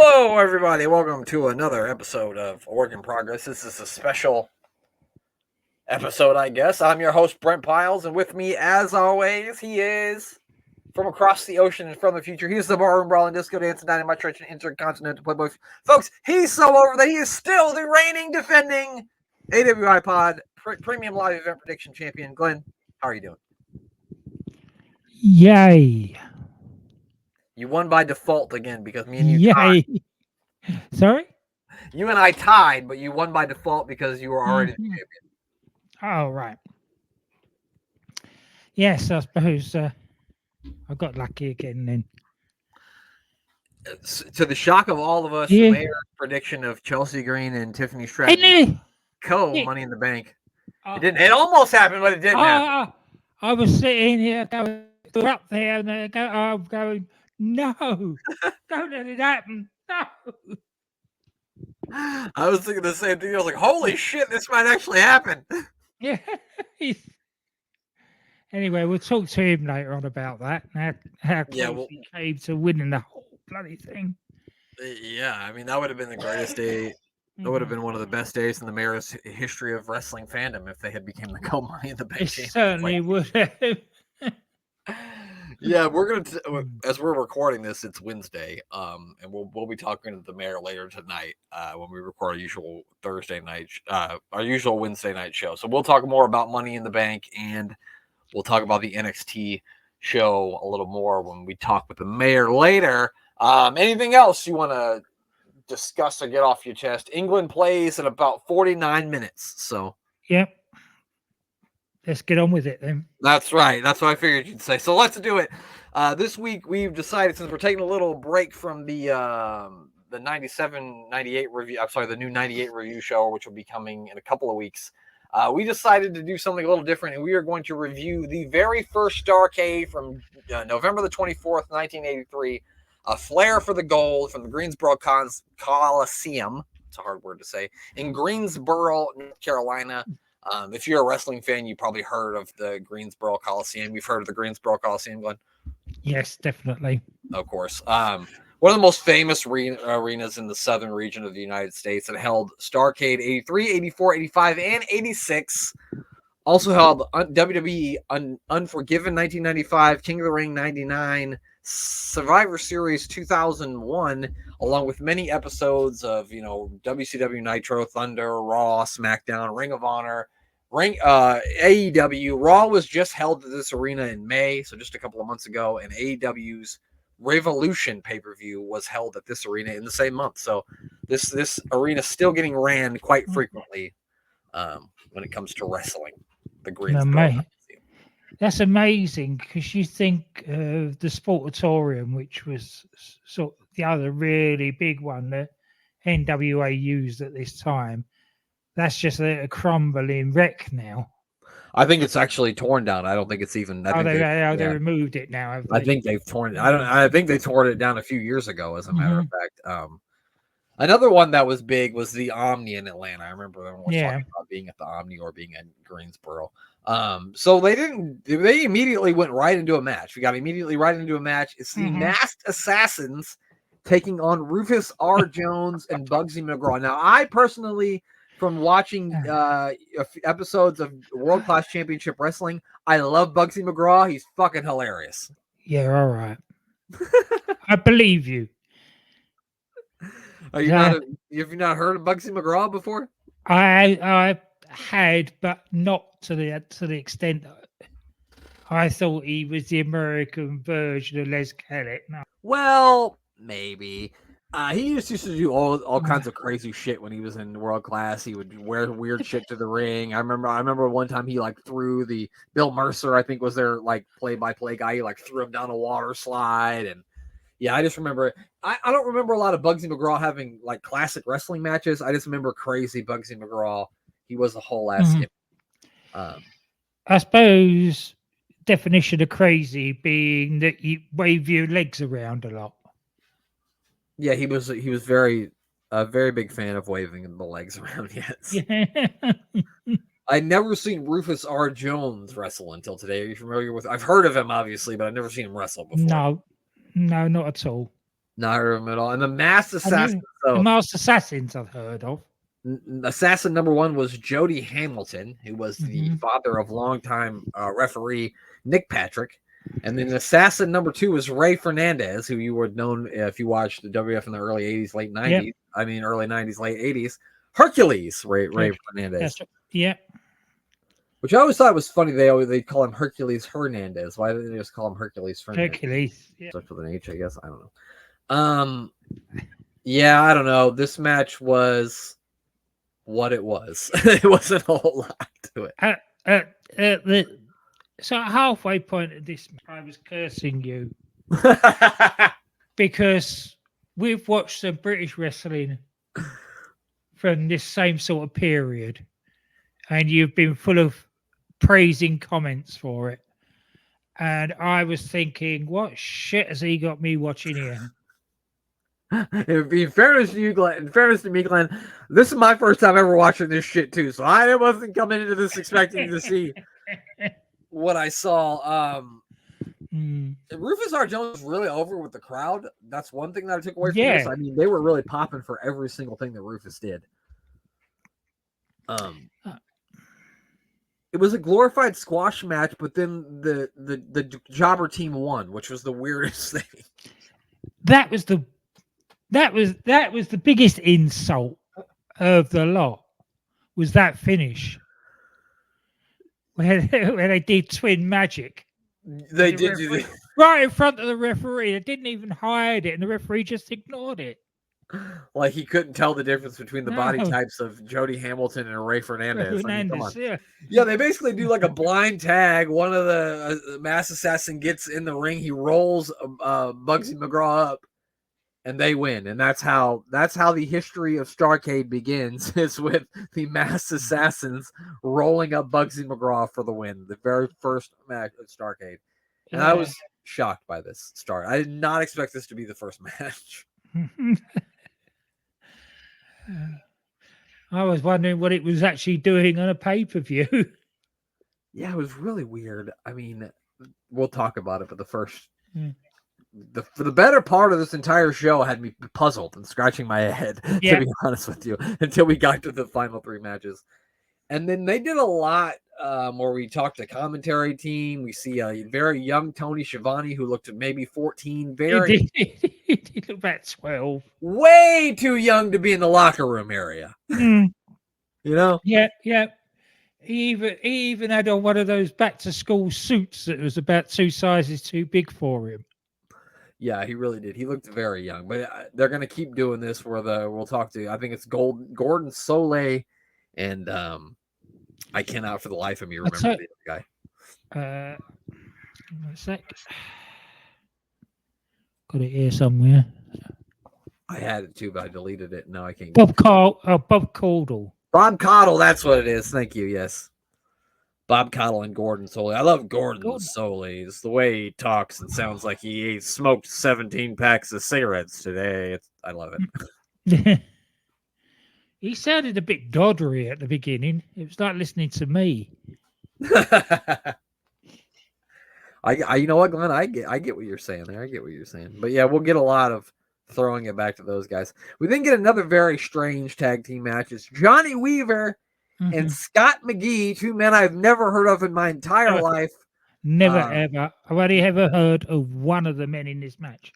Hello, everybody. Welcome to another episode of Work in Progress. This is a special episode, I guess. I'm your host, Brent Piles, and with me, as always, he is from across the ocean and from the future. He's the barroom brawling, disco dancing, dynamite trenching, intercontinental playboy. Folks, he's so over that he is still the reigning, defending AWI Pod Premium Live Event Prediction Champion. Glenn, how are you doing? Yay. You won by default again because me and you tied. Sorry? You and I tied, but you won by default because you were already the champion. Oh, right. Yes, I suppose I got lucky again then. To the shock of all of us, the mayor's prediction of Chelsea Green and Tiffany Stratton Money in the Bank. It didn't. It almost happened, but it didn't happen. I was sitting here going up there and I'm going, no, don't let it happen. No. I was thinking the same thing. I was like, holy shit, this might actually happen. Yeah. Anyway, we'll talk to him later on about that. How close he came to winning the whole bloody thing. Yeah, I mean, that would have been the greatest day. That would have been one of the best days in the mayor's history of wrestling fandom if they had become the Money in the Bank champion. It certainly would have. Yeah, we're gonna as we're recording this, it's Wednesday, and we'll be talking to the mayor later tonight when we record our usual our usual Wednesday night show. So we'll talk more about Money in the Bank, and we'll talk about the NXT show a little more when we talk with the mayor later. Anything else you want to discuss or get off your chest? England plays in about 49 minutes, so yep. Let's get on with it then. That's right. That's what I figured you'd say. So let's do it. This week we've decided, since we're taking a little break from the 97-98 review, I'm sorry, the new 98 review show, which will be coming in a couple of weeks, we decided to do something a little different, and we are going to review the very first StarrCade from November the 24th, 1983, a Flair for the Gold from the Greensboro Coliseum. It's a hard word to say. In Greensboro, North Carolina. If you're a wrestling fan, you probably heard of the Greensboro Coliseum. You've heard of the Greensboro Coliseum, Glenn? Yes, definitely. Of course. One of the most famous arenas in the southern region of the United States. It held StarrCade 83, 84, 85, and 86. Also held WWE Unforgiven 1995, King of the Ring 99, Survivor Series 2001, along with many episodes of, WCW Nitro, Thunder, Raw, SmackDown, Ring of Honor, AEW. Raw was just held at this arena in May, so just a couple of months ago, and AEW's Revolution pay-per-view was held at this arena in the same month. So this arena is still getting ran quite frequently when it comes to wrestling. The Greensboro. That's amazing, because you think of the Sportatorium, which was sort of the other really big one that NWA used at this time. That's just a crumbling wreck now. I think it's actually torn down. I don't think it's even. They removed it now. I think they've torn it. I think they tore it down a few years ago. As a matter of fact, another one that was big was the Omni in Atlanta. I remember them talking about being at the Omni or being at Greensboro. So they immediately went right into a match. We got immediately right into a match. It's the Masked Assassins taking on Rufus R. Jones and Bugsy McGraw. Now, I personally, from watching episodes of World Class Championship Wrestling, I love Bugsy McGraw. He's fucking hilarious. Yeah, all right. I believe you. Have you not heard of Bugsy McGraw before? I had, but not to the extent that I thought he was the American version of Les Kelly. No. Well, maybe. He used to do all kinds of crazy shit when he was in World Class. He would wear weird shit to the ring. I remember one time he threw the Bill Mercer, I think was their play-by-play guy. He threw him down a water slide, and yeah, I just remember it. I don't remember a lot of Bugsy McGraw having classic wrestling matches. I just remember crazy Bugsy McGraw. He was a whole ass. I suppose definition of crazy being that you wave your legs around a lot. Yeah, he was a very big fan of waving the legs around. Yes. Yeah. I'd never seen Rufus R. Jones wrestle until today. Are you familiar with? I've heard of him, obviously, but I've never seen him wrestle before. No, not at all. Not heard of him at all. And the Masked Assassin. The Masked Assassins I've heard of. Assassin number 1 was Jody Hamilton, who was the father of longtime referee Nick Patrick. And then assassin number 2 was Ray Fernandez, who you would known if you watched the WF in the early 80s, late 90s. Yep. I mean, early 90s, late 80s. Hercules, Ray Fernandez. Yeah. Which I always thought was funny. They call him Hercules Hernandez. Why didn't they just call him Hercules Fernandez? Hercules. Yeah. Starts with an H, I guess. I don't know. Yeah, I don't know. This match was what it was. It wasn't a whole lot to it. So at halfway point of this, I was cursing you because we've watched some British wrestling from this same sort of period, and you've been full of praising comments for it. And I was thinking, what shit has he got me watching here? In fairness to you, Glenn, in fairness to me, Glenn, this is my first time ever watching this shit too. So I wasn't coming into this expecting to see what I saw. Rufus R. Jones was really over with the crowd. That's one thing that I took away from this. I mean, they were really popping for every single thing that Rufus did. It was a glorified squash match, but then the jobber team won, which was the weirdest thing. That was the biggest insult of the lot. Was that finish where they did twin magic? They did do right in front of the referee. They didn't even hide it, and the referee just ignored it. Like he couldn't tell the difference between the body types of Jody Hamilton and Ray Fernandez. Yeah, they basically do like a blind tag. One of the Masked Assassin gets in the ring. He rolls Bugsy McGraw up, and they win. And that's how the history of StarrCade begins. Is with the Masked Assassins rolling up Bugsy McGraw for the win. The very first match of StarrCade. And I was shocked by this start. I did not expect this to be the first match. I was wondering what it was actually doing on a pay-per-view. Yeah, it was really weird. I mean, we'll talk about it, but for the better part of this entire show had me puzzled and scratching my head, to be honest with you, until we got to the final 3 matches. And then they did a lot where we talked to commentary team. We see a very young Tony Schiavone who looked maybe 14. He looked about 12. Way too young to be in the locker room area. You know? Yeah. He even had on one of those back-to-school suits that was about 2 sizes too big for him. Yeah, he really did. He looked very young. But they're going to keep doing this where we'll talk to, I think it's Gordon Soleil, and I cannot for the life of me remember the guy. A sec. Got it here somewhere. I had it too, but I deleted it. No, I can't. Bob Caudle. Bob Caudle, that's what it is. Thank you. Yes. Bob Caudle and Gordon Soleil. I love Gordon Soleil. It's the way he talks and sounds like he smoked 17 packs of cigarettes today. I love it. He sounded a bit doddery at the beginning. It was like listening to me. You know what, Glenn? I get what you're saying there. I get what you're saying. But yeah, we'll get a lot of throwing it back to those guys. We then get another very strange tag team match. It's Johnny Weaver and Scott McGee, 2 men I've never heard of in my entire life. Never ever. I've only ever heard of one of the men in this match.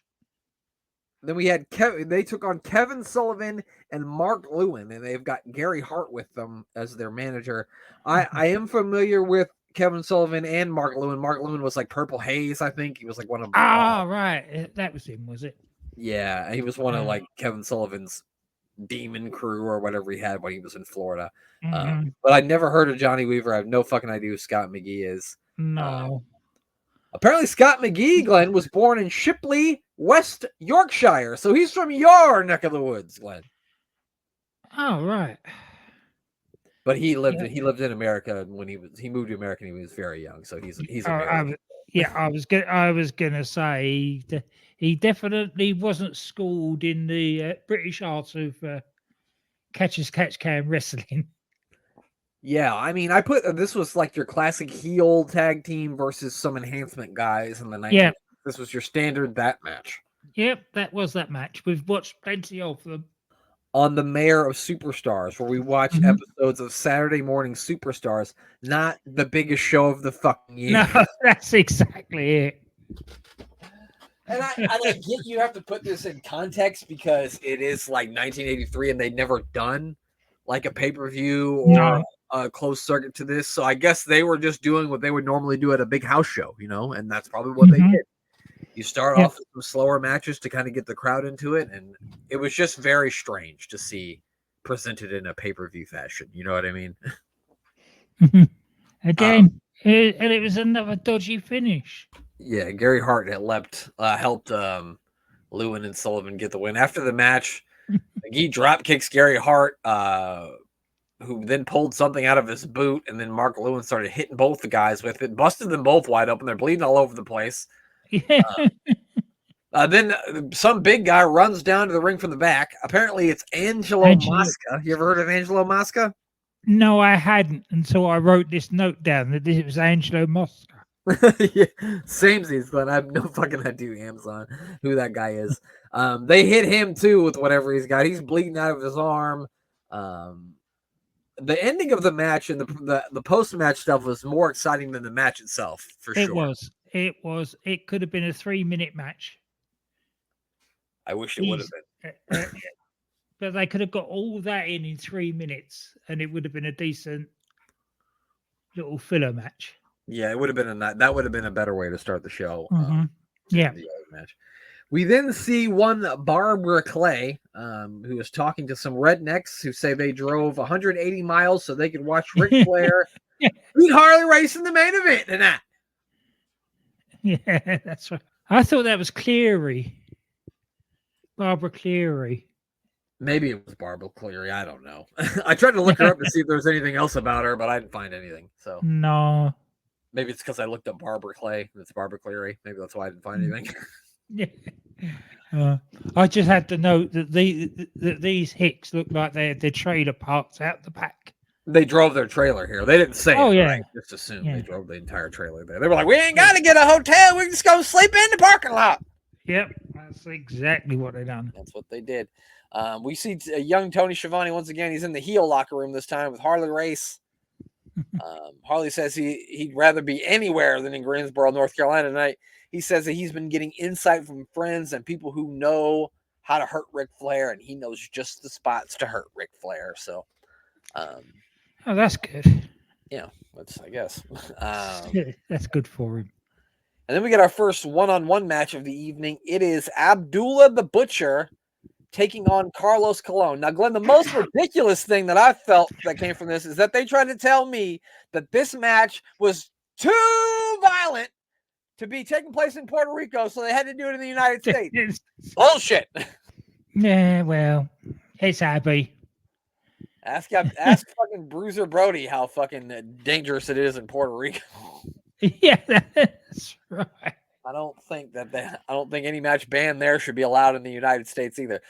Then we had they took on Kevin Sullivan and Mark Lewin, and they've got Gary Hart with them as their manager. I am familiar with Kevin Sullivan and Mark Lewin. Mark Lewin was like Purple Haze, I think. He was like one of right. That was him, was it? Yeah, he was one of like Kevin Sullivan's demon crew or whatever he had when he was in Florida. But I never heard of Johnny Weaver. I have no fucking idea who Scott McGee is. No. Apparently Scott McGee, Glenn, was born in Shipley, West Yorkshire. So he's from your neck of the woods, Glenn. Oh, right. But he lived in America when he moved to America when he was very young. So he's American. I was gonna say he definitely wasn't schooled in the British art of catch-as-catch-can wrestling. Yeah, I mean, I put this was like your classic heel tag team versus some enhancement guys in the 90s. Yeah. This was your standard that match. Yep, that was that match. We've watched plenty of them. On the Mayor of Superstars, where we watch episodes of Saturday Morning Superstars, not the biggest show of the fucking year. No, that's exactly it. And I like get you have to put this in context because it is like 1983 and they'd never done like a pay-per-view or a closed circuit to this. So I guess they were just doing what they would normally do at a big house show, and that's probably what they did. You start off with some slower matches to kind of get the crowd into it, and it was just very strange to see presented in a pay-per-view fashion. You know what I mean? Again, and it was another dodgy finish. Yeah, Gary Hart had helped Lewin and Sullivan get the win. After the match, McGee drop kicks Gary Hart, who then pulled something out of his boot, and then Mark Lewin started hitting both the guys with it, busted them both wide open. They're bleeding all over the place. Yeah. Then some big guy runs down to the ring from the back. Apparently, it's Angelo Mosca. You ever heard of Angelo Mosca? No, I hadn't until I wrote this note down that it was Angelo Mosca. Yeah, samesies, Glenn. I have no fucking idea Amazon who that guy is. They hit him too with whatever he's got. He's bleeding out of his arm. The ending of the match and the post-match stuff was more exciting than the match itself, for sure. It was. It could have been a 3-minute match. I wish it would have been. But they could have got all that in 3 minutes, and it would have been a decent little filler match. Yeah, it would have been that would have been a better way to start the show. Yeah. The other match. We then see one Barbara Clay, who is talking to some rednecks who say they drove 180 miles so they could watch Ric Flair beat Harley Race in the main event tonight. Yeah, that's right. I thought that was Cleary. Barbara Cleary. Maybe it was Barbara Cleary. I don't know. I tried to look her up to see if there was anything else about her, but I didn't find anything. So no. Maybe it's because I looked up Barbara Clay. It's Barbara Cleary. Maybe that's why I didn't find anything. Yeah. I just had to note that these hicks look like they had their trailer parked out the back. They drove their trailer here. They didn't say it. Yeah. Right? Just assume they drove the entire trailer there. They were like, we ain't got to get a hotel. We can just go sleep in the parking lot. Yep. That's exactly what they done. That's what they did. We see young Tony Schiavone once again. He's in the heel locker room this time with Harley Race. Harley says he'd rather be anywhere than in Greensboro, North Carolina tonight. He says that he's been getting insight from friends and people who know how to hurt Ric Flair, and he knows just the spots to hurt Ric Flair. So, that's good. Yeah, I guess. That's good for him. And then we get our first one-on-one match of the evening. It is Abdullah the Butcher taking on Carlos Colon. Now, Glenn, the most ridiculous thing that I felt that came from this is that they tried to tell me that this match was too violent to be taking place in Puerto Rico, so they had to do it in the United States. Bullshit. Yeah, well, it's Abby. Ask fucking Bruiser Brody how fucking dangerous it is in Puerto Rico. Yeah, that's right. I don't think any match banned there should be allowed in the United States either.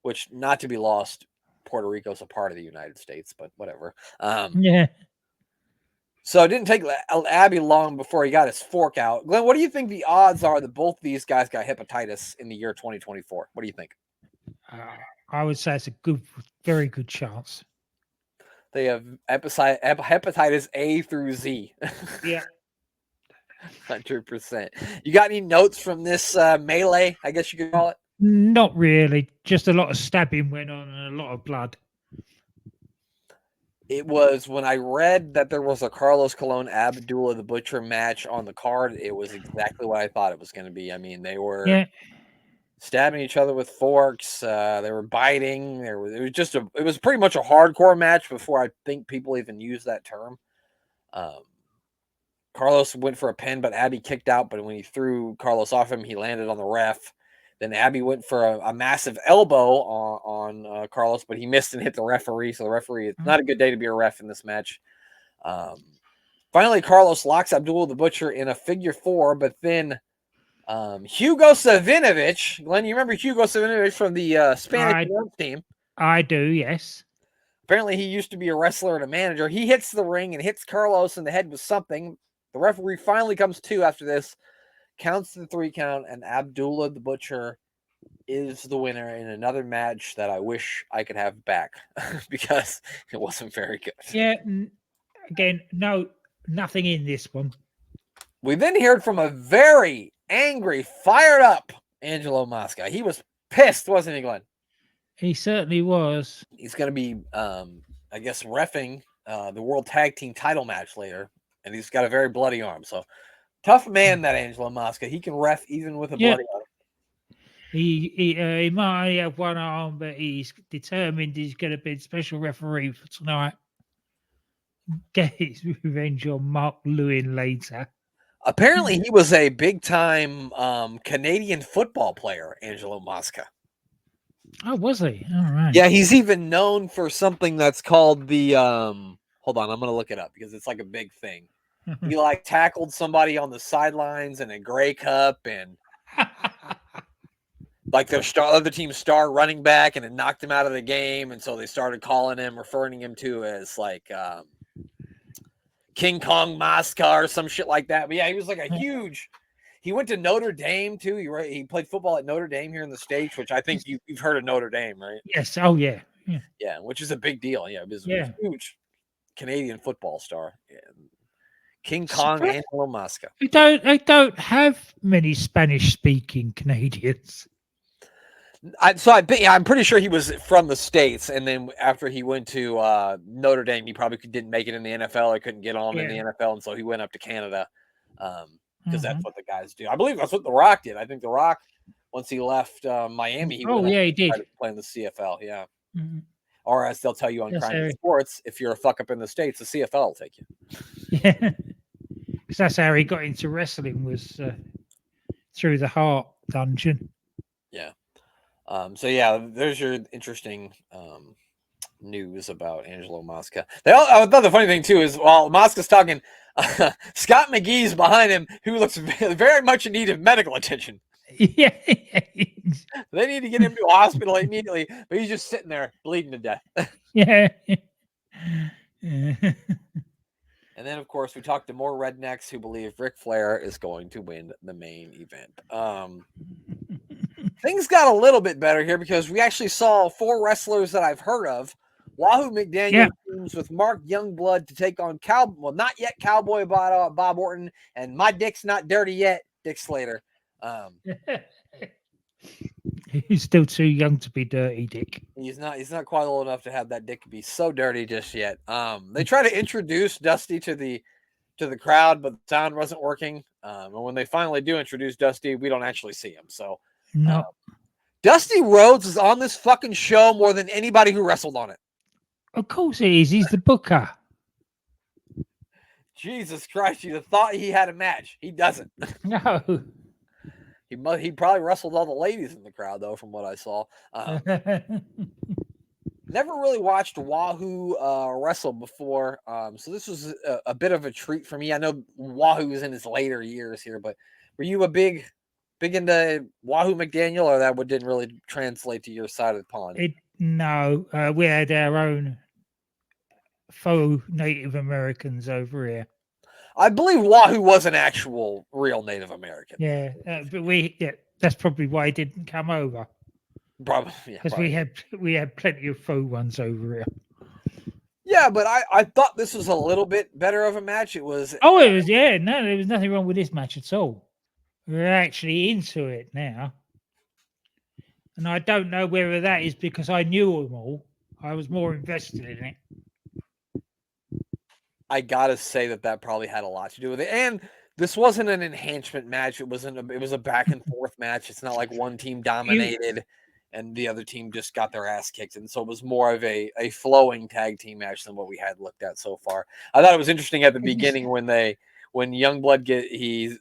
Which, not to be lost, Puerto Rico's a part of the United States, but whatever. Yeah. So it didn't take Abby long before he got his fork out. Glenn, what do you think the odds are that both these guys got hepatitis in the year 2024? What do you think? I would say it's a very good chance. They have hepatitis A through Z. Yeah. 100%. You got any notes from this melee, I guess you could call it? Not really. Just a lot of stabbing went on and a lot of blood. It was when I read that there was a Carlos Colon Abdullah the Butcher match on the card, it was exactly what I thought it was going to be. I mean, they were stabbing each other with forks. They were biting. It was pretty much a hardcore match before I think people even used that term. Carlos went for a pin, but Abby kicked out. But when he threw Carlos off him, he landed on the ref. Then Abby went for a massive elbow on Carlos, but he missed and hit the referee. So the referee, it's not a good day to be a ref in this match. Finally, Carlos locks Abdullah the Butcher in a figure four, but then Hugo Savinovich, Glenn, you remember Hugo Savinovich from the Spanish team? I do, yes. Apparently, he used to be a wrestler and a manager. He hits the ring and hits Carlos in the head with something. The referee finally comes to after this, counts the 3 count, and Abdullah the Butcher is the winner in another match that I wish I could have back because it wasn't very good. Yeah. Again, nothing in this one. We then heard from a very angry, fired up Angelo Mosca. He was pissed, wasn't he, Glenn? He certainly was. He's going to be, I guess, reffing the World Tag Team title match later, and he's got a very bloody arm. So, tough man, that Angelo Mosca. He can ref even with a bloody arm. He might only have one arm, but he's determined he's going to be a special referee for tonight. Get his revenge on Mark Lewin later. Apparently, he was a big-time Canadian football player, Angelo Mosca. Oh, was he? All right. Yeah, he's even known for something that's called the hold on, I'm going to look it up because it's like a big thing. He like tackled somebody on the sidelines in a Grey Cup and like their other team's star running back, and it knocked him out of the game, and so they started calling him, referring him to as like King Kong Mosca or some shit like that. But yeah, he was like a huge. He went to Notre Dame too. He played football at Notre Dame here in the States, which I think you've heard of Notre Dame, right? Yes. Oh yeah. Yeah, which is a big deal. Yeah, it was a huge Canadian football star. Yeah. King Kong Angelo Mosca. They don't have many Spanish-speaking Canadians. I'm pretty sure he was from the States, and then after he went to Notre Dame, he probably didn't make it in the NFL or couldn't get on in the NFL, and so he went up to Canada because that's what the guys do. I believe that's what The Rock did. I think The Rock, once he left Miami, he did play in the CFL. Yeah, or as they'll tell you on Crime Sports, if you're a fuck up in the States, the CFL will take you. Yeah, because that's how he got into wrestling, was through the Heart Dungeon. Yeah. So yeah, there's your interesting news about Angelo Mosca. I thought the funny thing too is while Mosca's talking, Scott McGee's behind him, who looks very much in need of medical attention. Yeah, they need to get him to a hospital immediately, but he's just sitting there bleeding to death. Yeah. And then, of course, we talked to more rednecks who believe Ric Flair is going to win the main event. Things got a little bit better here because we actually saw 4 wrestlers that I've heard of. Wahoo McDaniel teams with Mark Youngblood to take on not yet Cowboy Bob Orton, and my dick's not dirty yet, Dick Slater. He's still too young to be dirty, Dick. He's not quite old enough to have that dick be so dirty just yet. They try to introduce Dusty to the crowd, but the sound wasn't working. And when they finally do introduce Dusty, we don't actually see him. So no. Dusty Rhodes is on this fucking show more than anybody who wrestled on it. Of course he is. He's the booker. Jesus Christ, you'd have thought he had a match. He doesn't. No. He probably wrestled all the ladies in the crowd, though, from what I saw. Never really watched Wahoo wrestle before, so this was a bit of a treat for me. I know Wahoo was in his later years here, but were you a big into Wahoo McDaniel, or that didn't really translate to your side of the pond? No, we had our own faux Native Americans over here. I believe Wahoo was an actual real Native American. Yeah, but that's probably why he didn't come over. Probably, because we had plenty of faux ones over here. Yeah, but I thought this was a little bit better of a match. It was. Oh, it was. Yeah, no, there was nothing wrong with this match at all. We're actually into it now, and I don't know whether that is because I knew them all. I was more invested in it. I gotta say that probably had a lot to do with it. And this wasn't an enhancement match. It was a back and forth match. It's not like one team dominated and the other team just got their ass kicked. And so it was more of a flowing tag team match than what we had looked at so far. I thought it was interesting at the beginning when Youngblood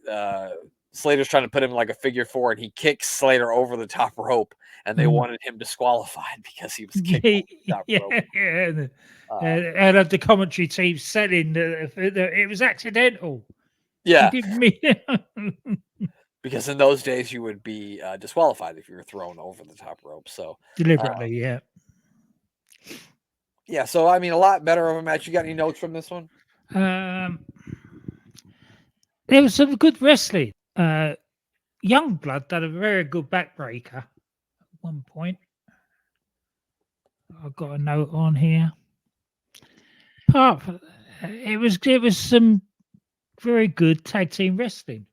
Slater's trying to put him like a figure 4 and he kicks Slater over the top rope, and they wanted him disqualified because he was kicking the top rope. Yeah. And the commentary team said that it was accidental. Yeah. He didn't mean it. Because in those days you would be disqualified if you were thrown over the top rope. So deliberately, yeah. Yeah, so I mean, a lot better of a match. You got any notes from this one? There was some good wrestling. Youngblood done a very good backbreaker at one point. I've got a note on here. It was some very good tag team wrestling.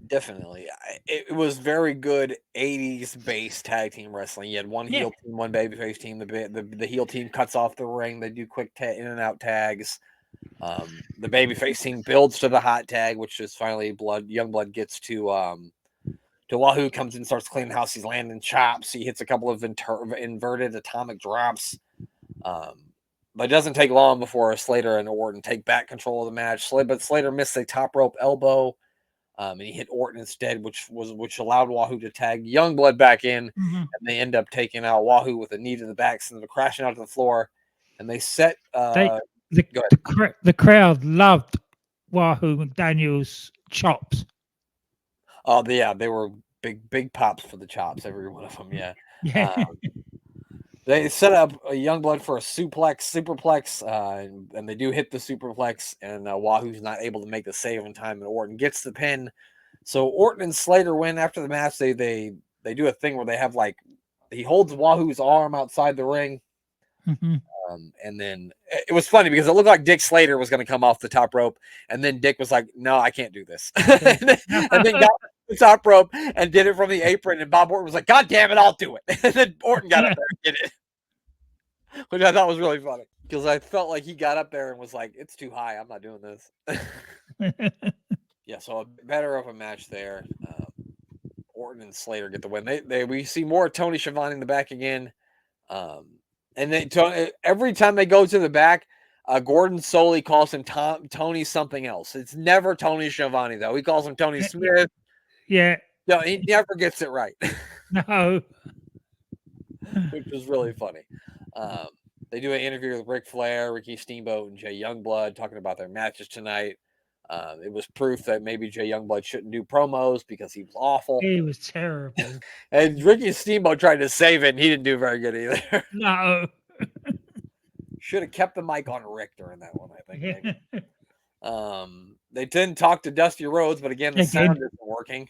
Definitely. It was very good 80s based tag team wrestling. You had one heel team, one babyface team. The heel team cuts off the ring. They do quick in and out tags. The babyface team builds to the hot tag, which is finally Youngblood gets to Wahoo, comes in, starts cleaning house. He's landing chops. He hits a couple of inverted atomic drops. But it doesn't take long before Slater and Orton take back control of the match. But Slater missed a top rope elbow. And he hit Orton instead, which allowed Wahoo to tag Youngblood back in, and they end up taking out Wahoo with a knee to the back, sending him crashing out to the floor. And they set the crowd loved Wahoo McDaniel's chops. Oh yeah, they were big pops for the chops, every one of them. Yeah. They set up a Youngblood for a superplex, and they do hit the superplex, and Wahoo's not able to make the save in time, and Orton gets the pin. So Orton and Slater win. After the match, they do a thing where they have he holds Wahoo's arm outside the ring, and then it was funny because it looked like Dick Slater was going to come off the top rope, and then Dick was like, "No, I can't do this," and then got the top rope and did it from the apron, and Bob Orton was like, "God damn it, I'll do it," and then Orton got up there and did it. Which I thought was really funny because I felt like he got up there and was like, "It's too high. I'm not doing this." Yeah, so a better of a match there. Orton and Slater get the win. We see more Tony Schiavone in the back again, and then every time they go to the back, Gordon Soley calls him Tony something else. It's never Tony Schiavone though. He calls him Tony Smith. Yeah. No, he never gets it right. No. Which was really funny. They do an interview with Ric Flair, Ricky Steamboat, and Jay Youngblood talking about their matches tonight. It was proof that maybe Jay Youngblood shouldn't do promos because he was awful. He was terrible. And Ricky Steamboat tried to save it, and he didn't do very good either. No. Should have kept the mic on Rick during that one, I think. Maybe. They didn't talk to Dusty Rhodes, but again, the sound isn't working.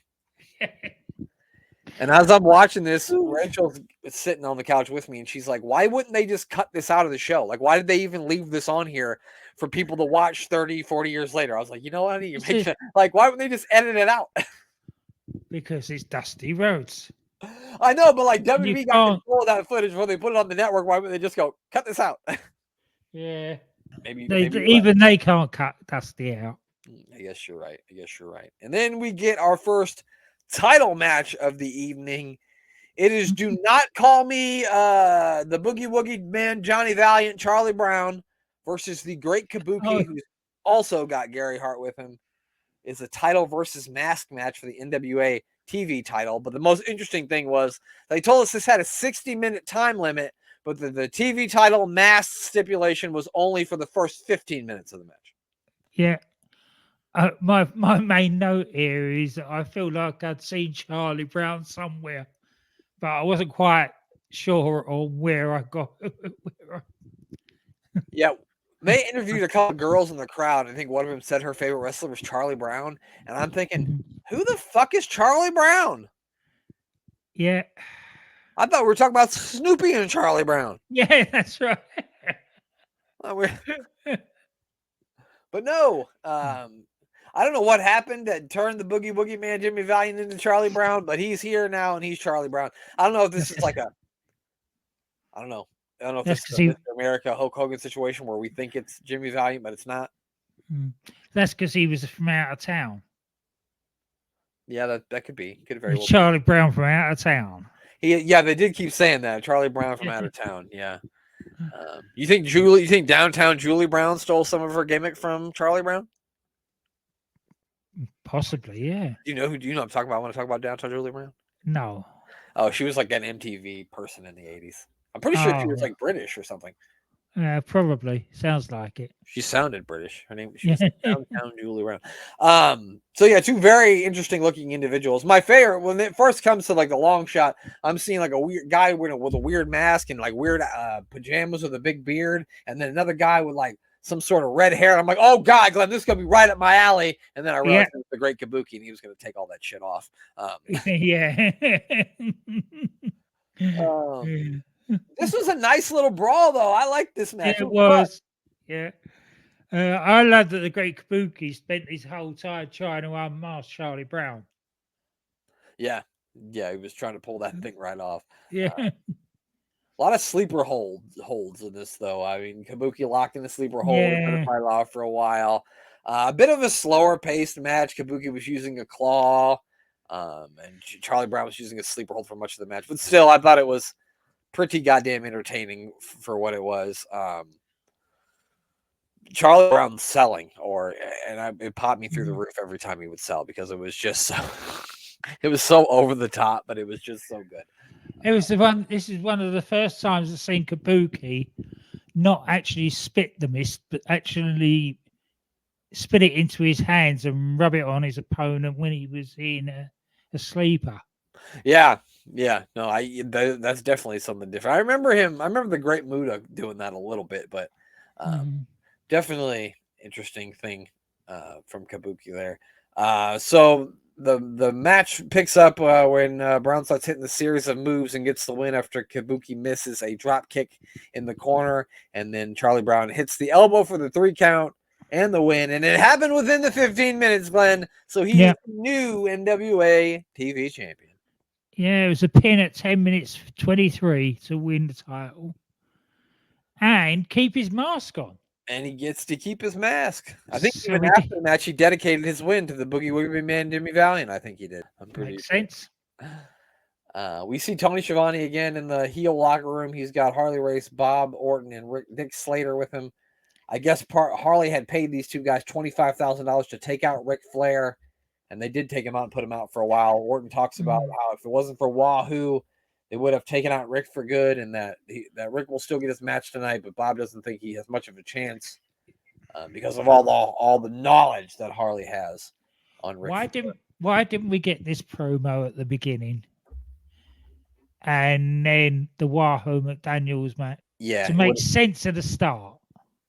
And as I'm watching this, Rachel's sitting on the couch with me, and she's like, why wouldn't they just cut this out of the show? Like, why did they even leave this on here for people to watch 30, 40 years later? I was like, you know what? Why wouldn't they just edit it out? Because it's Dusty Rhodes. I know, but like WWE got control of that footage when they put it on the network. Why wouldn't they just go, cut this out? Yeah. Maybe they can't cut Dusty out. I guess you're right. And then we get our first title match of the evening. It is Do Not Call Me the Boogie Woogie Man, Johnny Valiant, Charlie Brown versus the Great Kabuki, who's also got Gary Hart with him. It's a title versus mask match for the NWA TV title. But the most interesting thing was they told us this had a 60-minute time limit, but the TV title mask stipulation was only for the first 15 minutes of the match. Yeah. My main note here is that I feel like I'd seen Charlie Brown somewhere, but I wasn't quite sure on where I got. Yeah, they interviewed a couple of girls in the crowd. I think one of them said her favorite wrestler was Charlie Brown, and I'm thinking, who the fuck is Charlie Brown? Yeah, I thought we were talking about Snoopy and Charlie Brown. Yeah, that's right. But no, I don't know what happened that turned the Boogie Woogie Man, Jimmy Valiant, into Charlie Brown, but he's here now and he's Charlie Brown. I don't know if this is like I don't know if this is a Mr. America Hulk Hogan situation where we think it's Jimmy Valiant, but it's not. That's because he was from out of town. Yeah, that could be. Could very well Charlie Brown from out of town. They did keep saying that. Charlie Brown from out of town. Yeah. You think downtown Julie Brown stole some of her gimmick from Charlie Brown? Possibly, yeah. Do you know I'm talking about when I talk about downtown Julie Brown? No. Oh, she was like an MTV person in the 80s. I'm pretty sure she was like British or something. Probably. Sounds like it. She sounded British. Her name was Downtown Julie Brown. So yeah, two very interesting looking individuals. My favorite, when it first comes to like the long shot, I'm seeing like a weird guy with a weird mask and like weird pajamas with a big beard, and then another guy with like some sort of red hair. I'm like, oh God, Glenn, this is gonna be right up my alley. And then I realized it was the Great Kabuki, and he was gonna take all that shit off. Yeah. This was a nice little brawl, though. I like this match. It was. Yeah. I love that the Great Kabuki spent his whole time trying to unmask Charlie Brown. Yeah. Yeah, he was trying to pull that thing right off. Yeah. A lot of sleeper holds in this, though. I mean, Kabuki locked in the sleeper hold, put it right off for a while. A bit of a slower paced match. Kabuki was using a claw, and Charlie Brown was using a sleeper hold for much of the match. But still, I thought it was pretty goddamn entertaining for what it was. Charlie Brown selling, it popped me through the roof every time he would sell because it was just so, it was so over the top, but it was just so good. It was the one. This is one of the first times I've seen Kabuki not actually spit the mist, but actually spit it into his hands and rub it on his opponent when he was in a sleeper. Yeah. No, that's definitely something different. I remember the Great Muta doing that a little bit, but definitely interesting thing from Kabuki there. So the match picks up when Brown starts hitting the series of moves and gets the win after Kabuki misses a drop kick in the corner, and then Charlie Brown hits the elbow for the 3 count and the win, and it happened within the 15 minutes, Glenn. So he's the new NWA TV champion. Yeah, it was a pin at 10 minutes 23 to win the title and keep his mask on. And he gets to keep his mask. I think even after the match, he dedicated his win to the Boogie Woogie Man, Jimmy Valiant. I think he did. I'm pretty Makes sense. We see Tony Schiavone again in the heel locker room. He's got Harley Race, Bob Orton, and Dick Slater with him. I guess Harley had paid these two guys $25,000 to take out Ric Flair, and they did take him out and put him out for a while. Orton talks about how if it wasn't for Wahoo, they would have taken out Rick for good, and that Rick will still get his match tonight, but Bob doesn't think he has much of a chance because of all the knowledge that Harley has on Rick. Why didn't we get this promo at the beginning, and then the Wahoo McDaniels match? Yeah, to make sense at the start.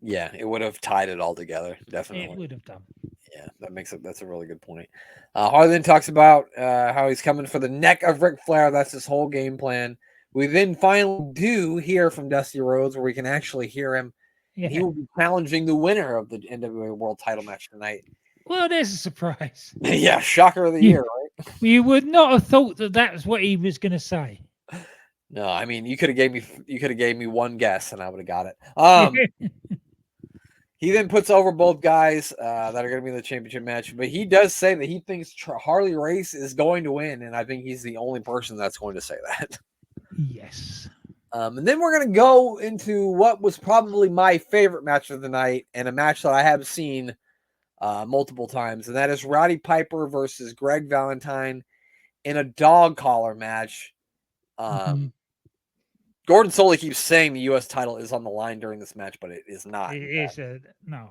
Yeah, it would have tied it all together. Definitely, it would have done. Yeah, that's a really good point. Harley then talks about how he's coming for the neck of Ric Flair. That's his whole game plan. We then finally do hear from Dusty Rhodes, where we can actually hear him. Yeah. He will be challenging the winner of the NWA World Title match tonight. Well, there's a surprise. Yeah, shocker of the year, right? You would not have thought that was what he was going to say. No, I mean you could have gave me one guess and I would have got it. He then puts over both guys that are going to be in the championship match, but he does say that he thinks Harley Race is going to win, and I think he's the only person that's going to say that. Yes. And then we're going to go into what was probably my favorite match of the night, and a match that I have seen multiple times, and that is Roddy Piper versus Greg Valentine in a dog collar match. Gordon Soley keeps saying the U.S. title is on the line during this match, but it is not. It is no.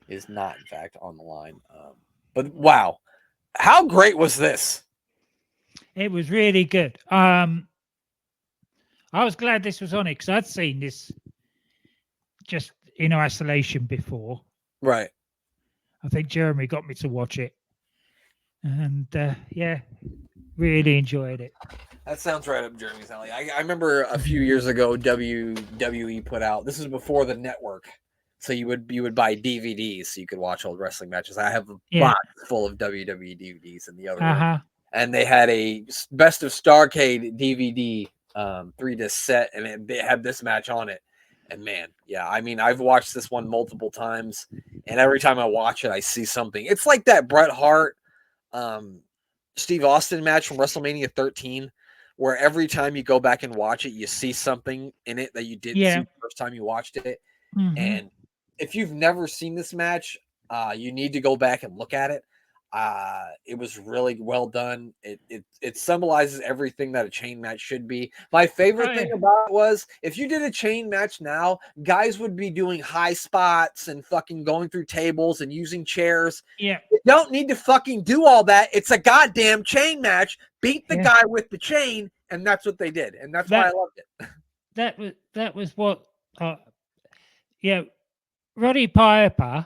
It is not, in fact, on the line. But wow, how great was this? It was really good. I was glad this was on it because I'd seen this just in isolation before. Right. I think Jeremy got me to watch it, and yeah, really enjoyed it. That sounds right up Jeremy's alley. I remember a few years ago, WWE put out. This was before the network, so you would buy DVDs so you could watch old wrestling matches. I have a box full of WWE DVDs in the other room, and they had a Best of StarrCade DVD 3-disc set, and they had this match on it. And man, yeah, I mean, I've watched this one multiple times, and every time I watch it, I see something. It's like that Bret Hart, Steve Austin match from WrestleMania 13. Where every time you go back and watch it, you see something in it that you didn't see the first time you watched it. And if you've never seen this match, you need to go back and look at it. It was really well done. It symbolizes everything that a chain match should be. My favorite thing about it was if you did a chain match now, guys would be doing high spots and fucking going through tables and using chairs. Yeah. You don't need to fucking do all that. It's a goddamn chain match. Beat the guy with the chain, and that's what they did. And that's why I loved it. That was what Roddy Piper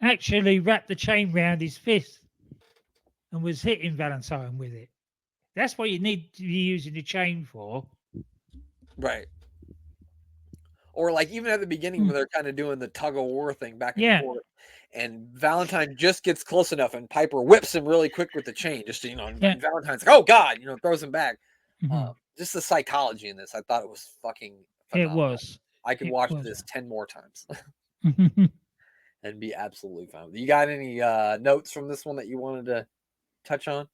actually wrapped the chain round his fist and was hitting Valentine with it. That's what you need to be using the chain for. Right. Or like even at the beginning when they're kind of doing the tug of war thing back and forth, and Valentine just gets close enough, and Piper whips him really quick with the chain, just and Valentine's like, "Oh God," throws him back. Just the psychology in this, I thought it was fucking phenomenal. It was. I could watch this 10 more times and be absolutely fine. You got any notes from this one that you wanted to touch on?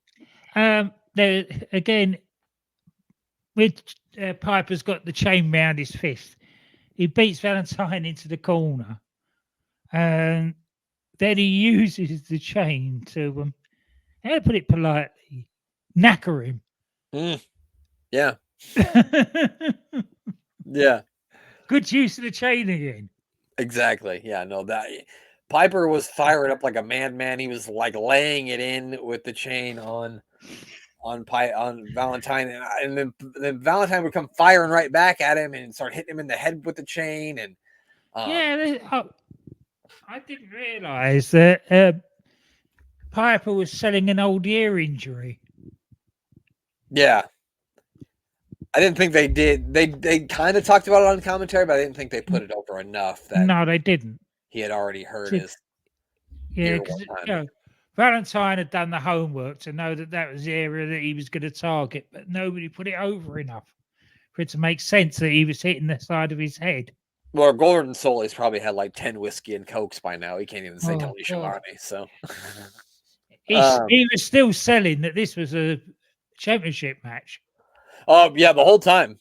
There again, with Piper's got the chain round his fist. He beats Valentine into the corner, and then he uses the chain to, how to put it politely, knacker him. Yeah. Yeah. Good use of the chain again. Exactly. Yeah. No, that Piper was firing up like a madman. He was like laying it in with the chain on Valentine, and then Valentine would come firing right back at him and start hitting him in the head with the chain. And I didn't realize that Piper was selling an old ear injury. Yeah, I didn't think they did. They kind of talked about it on commentary, but I didn't think they put it over enough. No, they didn't. He had already heard his. Yeah, because Valentine had done the homework to know that was the area that he was going to target, but nobody put it over enough for it to make sense that he was hitting the side of his head. Well, Gordon Soley's probably had like 10 whiskey and cokes by now. He can't even say Tony Schiavone. So he was still selling that this was a championship match. Oh yeah, the whole time.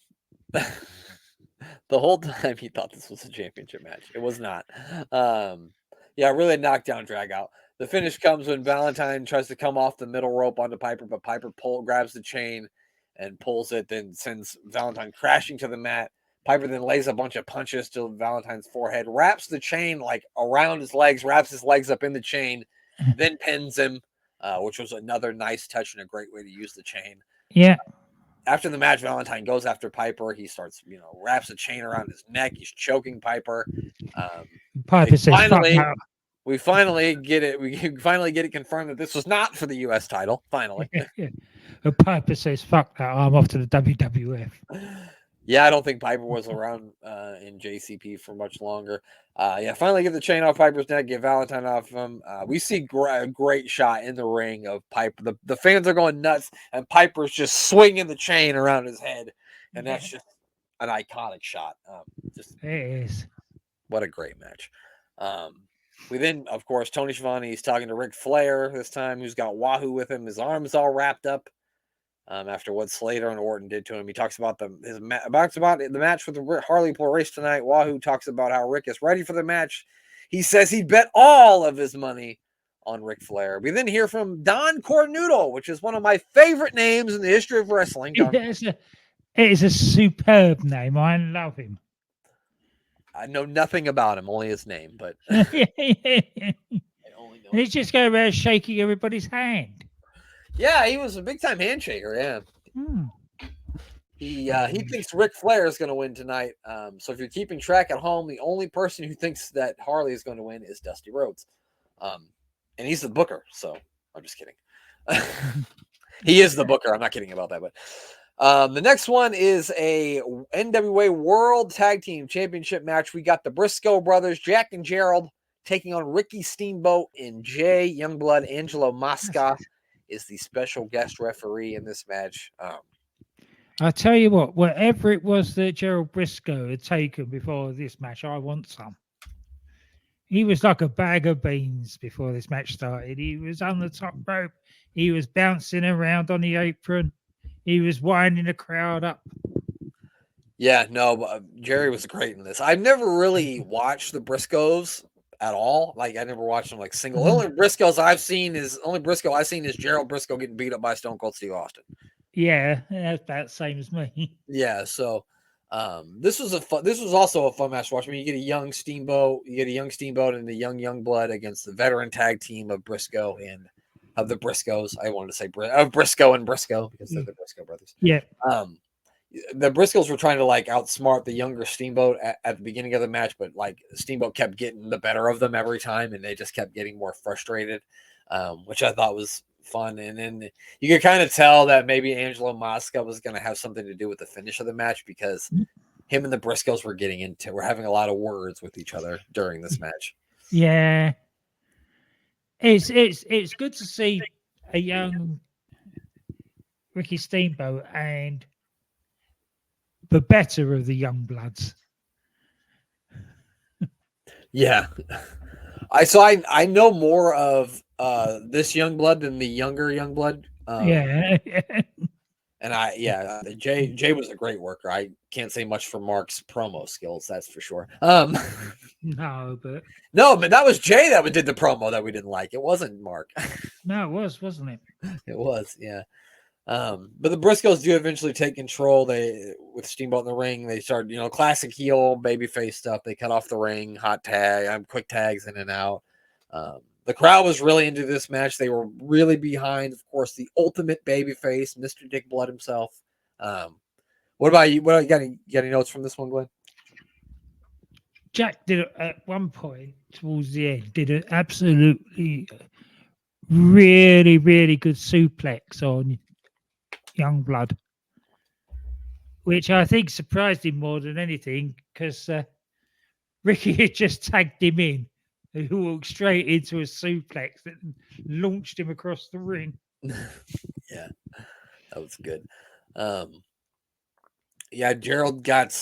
The whole time he thought this was a championship match. It was not. Yeah, really knockdown drag out. The finish comes when Valentine tries to come off the middle rope onto Piper, but Piper grabs the chain and pulls it, then sends Valentine crashing to the mat. Piper then lays a bunch of punches to Valentine's forehead, wraps the chain like around his legs, wraps his legs up in the chain, then pins him, which was another nice touch and a great way to use the chain. Yeah. After the match, Valentine goes after Piper. He starts, wraps a chain around his neck. He's choking Piper. Piper says, we finally get it. We finally get it confirmed that this was not for the U.S. title. Finally. Piper says, "Fuck that! I'm off to the WWF." Yeah, I don't think Piper was around in JCP for much longer. Finally get the chain off Piper's neck, get Valentine off him. We see a great shot in the ring of Piper. The fans are going nuts, and Piper's just swinging the chain around his head, and that's just an iconic shot. It is. What a great match. We then, of course, Tony Schiavone is talking to Ric Flair this time, who's got Wahoo with him. His arms all wrapped up. After what Slater and Orton did to him, he talks about the match with the Harley Race tonight. Wahoo talks about how Rick is ready for the match. He says he bet all of his money on Ric Flair. We then hear from Don Cornudo, which is one of my favorite names in the history of wrestling. It is a superb name. I love him. I know nothing about him, only his name, but he's just going around shaking everybody's hand. Yeah, he was a big time handshaker. Yeah, he thinks Ric Flair is going to win tonight. So if you're keeping track at home, the only person who thinks that Harley is going to win is Dusty Rhodes, and he's the booker. So I'm just kidding. He is the booker. I'm not kidding about that. But the next one is a NWA World Tag Team Championship match. We got the Brisco Brothers, Jack and Gerald, taking on Ricky Steamboat and Jay Youngblood. Angelo Mosca is the special guest referee in this match. I tell you what, whatever it was that Gerald Brisco had taken before this match, I want some. He was like a bag of beans before this match started. He was on the top rope. He was bouncing around on the apron. He was winding the crowd up. Yeah, no, Jerry was great in this. I've never really watched the Briscoes at all. Like I never watched them like single. The only Briscoe I've seen is Gerald Brisco getting beat up by Stone Cold Steve Austin. Yeah, that's about the same as me. Yeah, so this was also a fun match to watch. I mean, you get a young Steamboat and the young Youngblood against the veteran tag team of Brisco and of the Briscoes. I wanted to say of Brisco and Brisco because they're the Brisco brothers. Yeah. the Briscoes were trying to like outsmart the younger Steamboat at the beginning of the match, but like Steamboat kept getting the better of them every time, and they just kept getting more frustrated, which I thought was fun. And then you could kind of tell that maybe Angelo Mosca was going to have something to do with the finish of the match because him and the Briscoes were having a lot of words with each other during this match. Yeah, it's good to see a young Ricky Steamboat and the better of the Youngbloods. Yeah, I know more of this Youngblood than the younger Youngblood. Yeah. And Jay was a great worker. I can't say much for Mark's promo skills, that's for sure. No, but that was Jay that did the promo that we didn't like. It wasn't Mark. No, it was, wasn't it? It was, yeah. But the Briscoes do eventually take control. With Steamboat in the ring, they start, classic heel babyface stuff. They cut off the ring, hot tag, quick tags in and out. The crowd was really into this match. They were really behind, of course, the ultimate babyface, Mr. Dick Blood himself. What about you? You got any notes from this one, Glenn? Jack did at one point towards the end, did an absolutely really, really good suplex on Youngblood, which I think surprised him more than anything because Ricky had just tagged him in, who walked straight into a suplex that launched him across the ring. Yeah, that was good. Yeah, Gerald got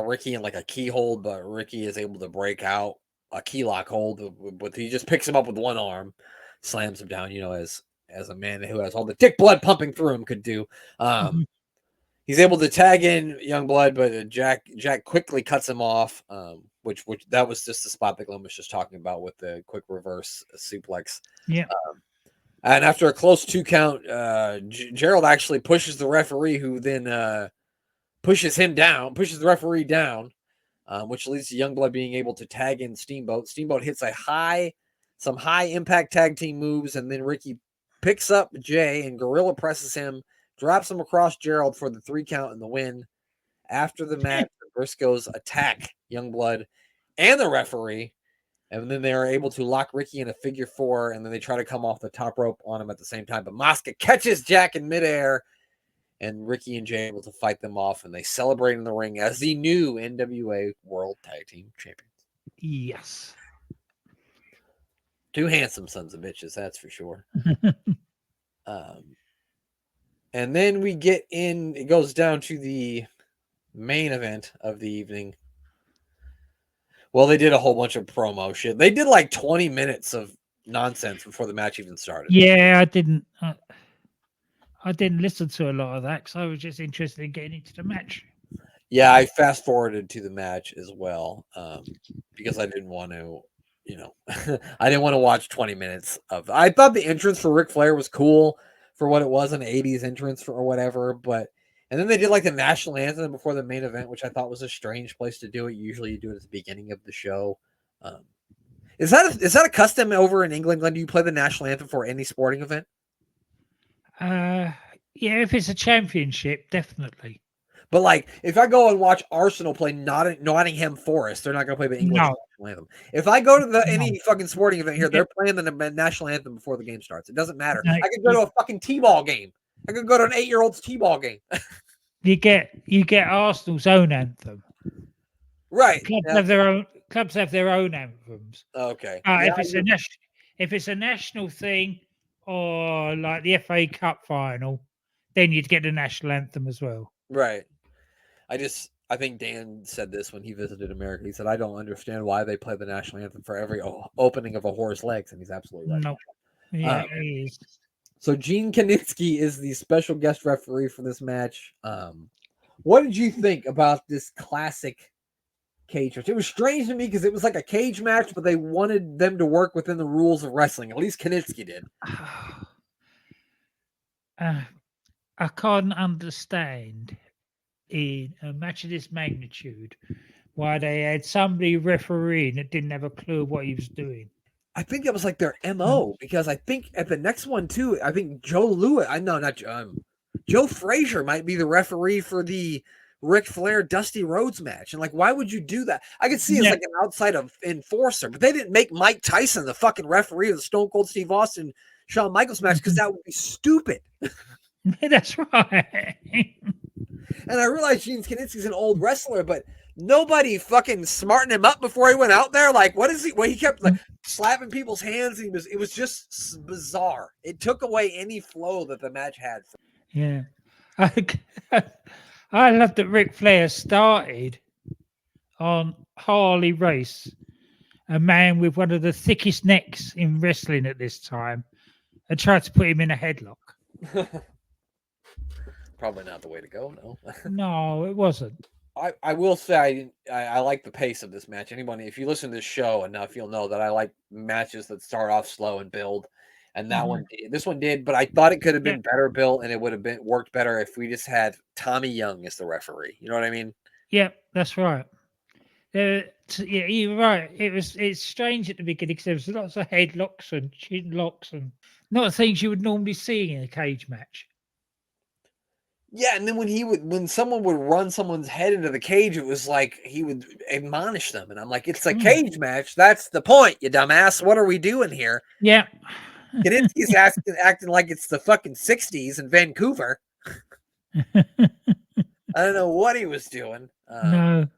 Ricky in like a key hold, but Ricky is able to break out a key lock hold. But he just picks him up with one arm, slams him down, as a man who has all the dick blood pumping through him could do. He's able to tag in Youngblood, but Jack quickly cuts him off, which that was just the spot that Glenn was just talking about with the quick reverse suplex. Yeah. And after a close 2 count, Gerald actually pushes the referee, who then pushes the referee down, which leads to Youngblood being able to tag in Steamboat. Steamboat hits some high impact tag team moves, and then Ricky picks up Jay and gorilla presses him, drops him across Gerald for the 3 count and the win. After the match, the Briscoes attack Youngblood and the referee, and then they are able to lock Ricky in a figure 4, and then they try to come off the top rope on him at the same time. But Mosca catches Jack in midair, and Ricky and Jay are able to fight them off, and they celebrate in the ring as the new NWA World Tag Team Champions. Yes. 2 handsome sons of bitches, that's for sure. And then we get in, it goes down to the main event of the evening. Well, they did a whole bunch of promo shit. They did like 20 minutes of nonsense before the match even started. Yeah, I didn't listen to a lot of that because I was just interested in getting into the match. Yeah, I fast forwarded to the match as well because I didn't want to, I didn't want to watch 20 minutes of. I thought the entrance for Ric Flair was cool for what it was, an 80s entrance or whatever, and then they did like the national anthem before the main event, which I thought was a strange place to do it. Usually you do it at the beginning of the show. Is that a custom over in England, Glenn? Do you play the national anthem for any sporting event? Yeah, if it's a championship, definitely. But like, if I go and watch Arsenal play Nottingham Forest, they're not going to play the English national anthem. If I go to any fucking sporting event here, they're playing the national anthem before the game starts. It doesn't matter. I could go to a fucking t-ball game. I could go to an 8-year-old's t-ball game. You get Arsenal's own anthem, right? Clubs have their own anthems. Okay. If it's a national thing or like the FA Cup final, then you'd get the national anthem as well. Right. I think Dan said this when he visited America. He said, I don't understand why they play the national anthem for every opening of a horse legs. And he's absolutely right. No. Yeah, he is. So Gene Kaninsky is the special guest referee for this match. What did you think about this classic cage match? It was strange to me because it was like a cage match, but they wanted them to work within the rules of wrestling. At least Kaninsky did. I can't understand in a match of this magnitude why they had somebody refereeing that didn't have a clue what he was doing. I think that was like their MO because I think at the next one too, I think Joe Lewis. I know not Joe Frazier might be the referee for the Ric Flair Dusty Rhodes match. And like, why would you do that? I could see as like an outside of enforcer, but they didn't make Mike Tyson the fucking referee of the Stone Cold Steve Austin Shawn Michaels match because that would be stupid. That's right. And I realize Gene Kiniski's an old wrestler, but nobody fucking smartened him up before he went out there. Like, what is he? Well, he kept like slapping people's hands. And it was just bizarre. It took away any flow that the match had. Yeah. I love that Ric Flair started on Harley Race, a man with one of the thickest necks in wrestling at this time, and tried to put him in a headlock. Probably not the way to go, no. No, it wasn't. I will say I like the pace of this match. Anybody, if you listen to this show enough, you'll know that I like matches that start off slow and build. And that this one did, but I thought it could have been better built, and it would have been worked better if we just had Tommy Young as the referee. You know what I mean? Yeah, that's right. Yeah, you're right. It's strange at the beginning because there was lots of headlocks and chin locks and not things you would normally see in a cage match. Yeah, and then when someone would run someone's head into the cage, it was like he would admonish them, and I'm like, it's a cage match. That's the point, you dumbass. What are we doing here? Yeah. Kiniski's acting like it's the fucking 60s in Vancouver. I don't know what he was doing. No.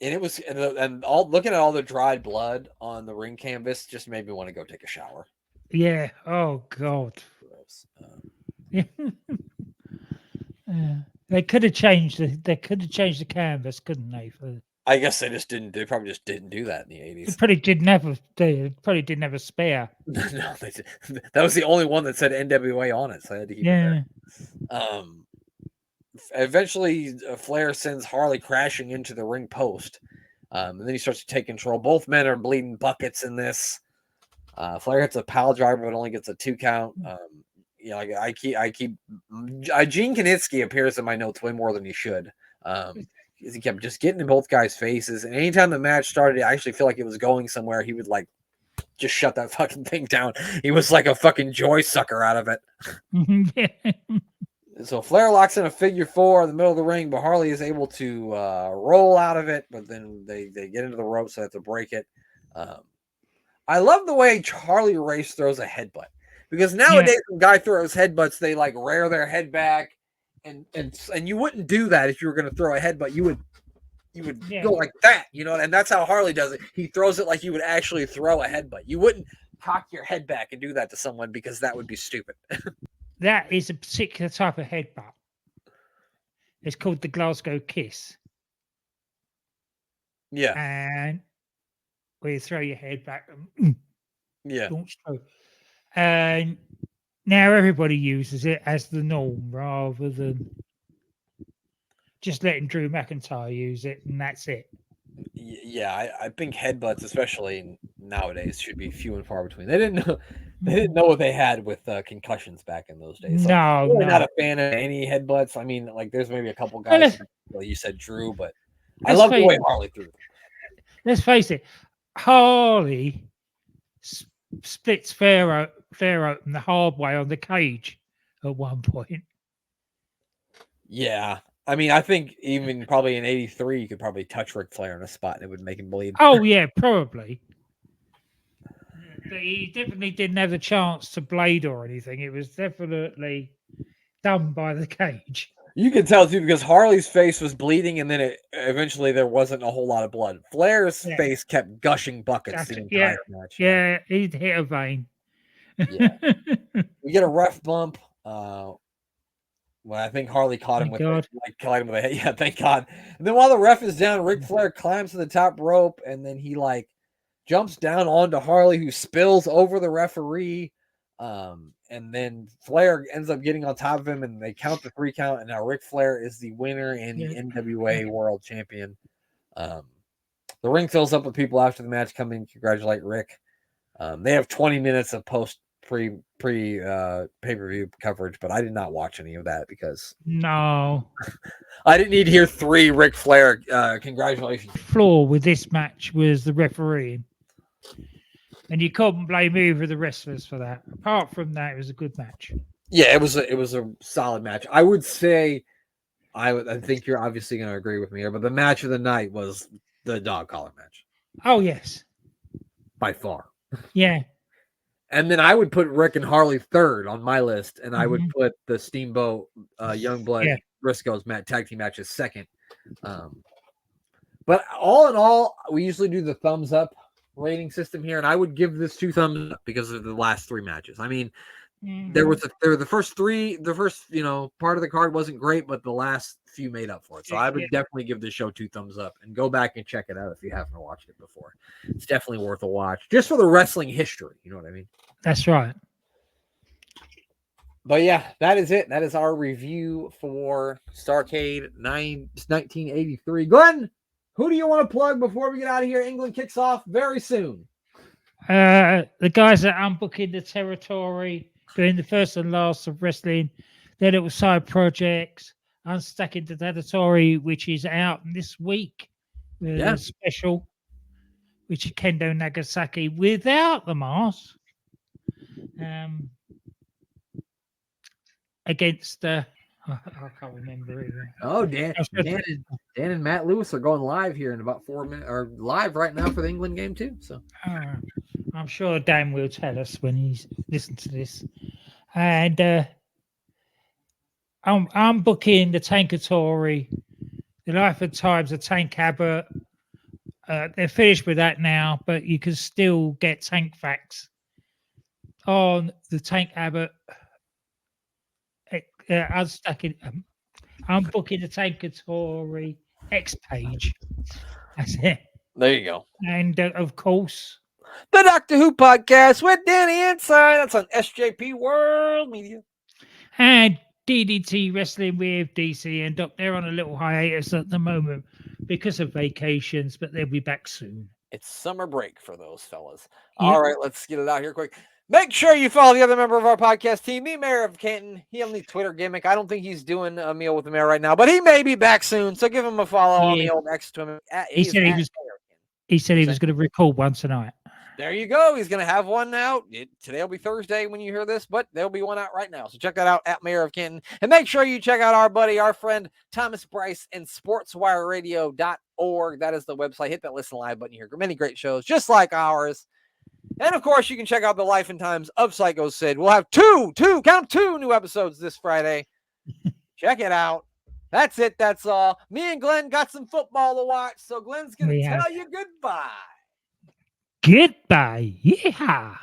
And it was, and all looking at all the dried blood on the ring canvas just made me want to go take a shower. Yeah. Oh God. Yeah. They could have changed the canvas, couldn't they? I guess they just didn't. They probably just didn't do that in the 80s. They probably didn't have a spare. No, that was the only one that said NWA on it, so I had to keep it there. Eventually, Flair sends Harley crashing into the ring post, and then he starts to take control. Both men are bleeding buckets in this. Flair hits a pile driver, but only gets a 2 count. Gene Kiniski appears in my notes way more than he should. He kept just getting in both guys' faces, and anytime the match started, I actually feel like it was going somewhere. He would like just shut that fucking thing down. He was like a fucking joy sucker out of it. So Flair locks in a figure 4 in the middle of the ring, but Harley is able to roll out of it, but then they get into the rope, so they have to break it. I love the way Harley Race throws a headbutt, because nowadays when a guy throws headbutts, they like rear their head back, and you wouldn't do that if you were going to throw a headbutt. You would go like that, you know, and that's how Harley does it. He throws it like you would actually throw a headbutt. You wouldn't cock your head back and do that to someone because that would be stupid. That is a particular type of headbutt. It's called the Glasgow Kiss. Yeah. And where you throw your head back. And, and now everybody uses it as the norm rather than just letting Drew McIntyre use it, and that's it. Yeah, I think headbutts, especially nowadays, should be few and far between. They didn't know what they had with concussions back in those days. No, I'm really not a fan of any headbutts. I mean, like there's maybe a couple guys. You said Drew, but I love the way Harley threw it. Let's face it, Harley splits Flair open the hard way on the cage at one point. Yeah. I mean, I think even probably in '83, you could probably touch Ric Flair in a spot and it would make him bleed. Oh, yeah, probably. But he definitely didn't have a chance to blade or anything. It was definitely done by the cage. You can tell, too, because Harley's face was bleeding, and then eventually there wasn't a whole lot of blood. Flair's face kept gushing buckets the entire match. Yeah, he'd hit a vein. Yeah. We get a ref bump. Well, I think Harley caught him with a head. Yeah, thank God. And then while the ref is down, Ric Flair climbs to the top rope, and then he like jumps down onto Harley, who spills over the referee. And then Flair ends up getting on top of him, and they count the 3 count. And now Ric Flair is the winner and the NWA World Champion. The ring fills up with people after the match coming to congratulate Rick. They have 20 minutes of pre pay-per-view coverage, but I did not watch any of that because I didn't need to hear 3 Ric Flair congratulations. Flaw with this match was the refereeing, and you couldn't blame either of the wrestlers for that. Apart from that, it was a good match. Yeah, it was a solid match. I would say, I think you're obviously going to agree with me here, but the match of the night was the dog collar match Oh yes, by far. yeah. And then I would put Rick and Harley third on my list, and I would Mm-hmm. put the Steamboat, Youngblood, Yeah. Brisco's tag team matches second. But all in all, we usually do the thumbs up rating system here, and I would give this 2 thumbs up because of the last 3 matches. I mean, there was the first part of the card wasn't great, but the last few made up for it. So I would definitely give this show 2 thumbs up, and go back and check it out if you haven't watched it before. It's definitely worth a watch, just for the wrestling history. You know what I mean? That's right. But yeah, that is it. That is our review for StarrCade 1983. Glenn, who do you want to plug before we get out of here? England kicks off very soon. The guys that unbooking the territory, doing the first and last of wrestling, their little side projects, unstacking the territory, which is out this week with a special, which is Kendo Nagasaki without the mask. Against I can't remember it. Oh, Dan and Matt Lewis are going live here in about 4 minutes, or live right now for the England game too. So I'm sure Dan will tell us when he's listened to this. And I'm booking the Tankatori, the Life and Times of Tank Abbott. They're finished with that now, but you can still get Tank Facts on the Tank Abbott. I'm booking the Tankatori X page. That's it. There you go. And of course, the Doctor Who podcast with Danny Inside. That's on SJP World Media. And DDT Wrestling with DC and Doc. They're on a little hiatus at the moment because of vacations, but they'll be back soon. It's summer break for those fellas. Yep. All right, let's get it out here quick. Make sure you follow the other member of our podcast team, the Mayor of Canton. He only Twitter gimmick. I don't think he's doing a meal with the mayor right now, but he may be back soon. So give him a follow on the old next to him. He said he was going to record one tonight. There you go. He's going to have one out. Today will be Thursday when you hear this, but there'll be one out right now. So check that out at Mayor of Canton. And make sure you check out our buddy, our friend, Thomas Bryce and sportswireradio.org. That is the website. Hit that listen live button. You hear many great shows just like ours. And of course, you can check out the Life and Times of Psycho Sid. We'll have two new episodes this Friday. Check it out. That's it. That's all. Me and Glenn got some football to watch. So Glenn's going to tell you goodbye. Goodbye. Yeah.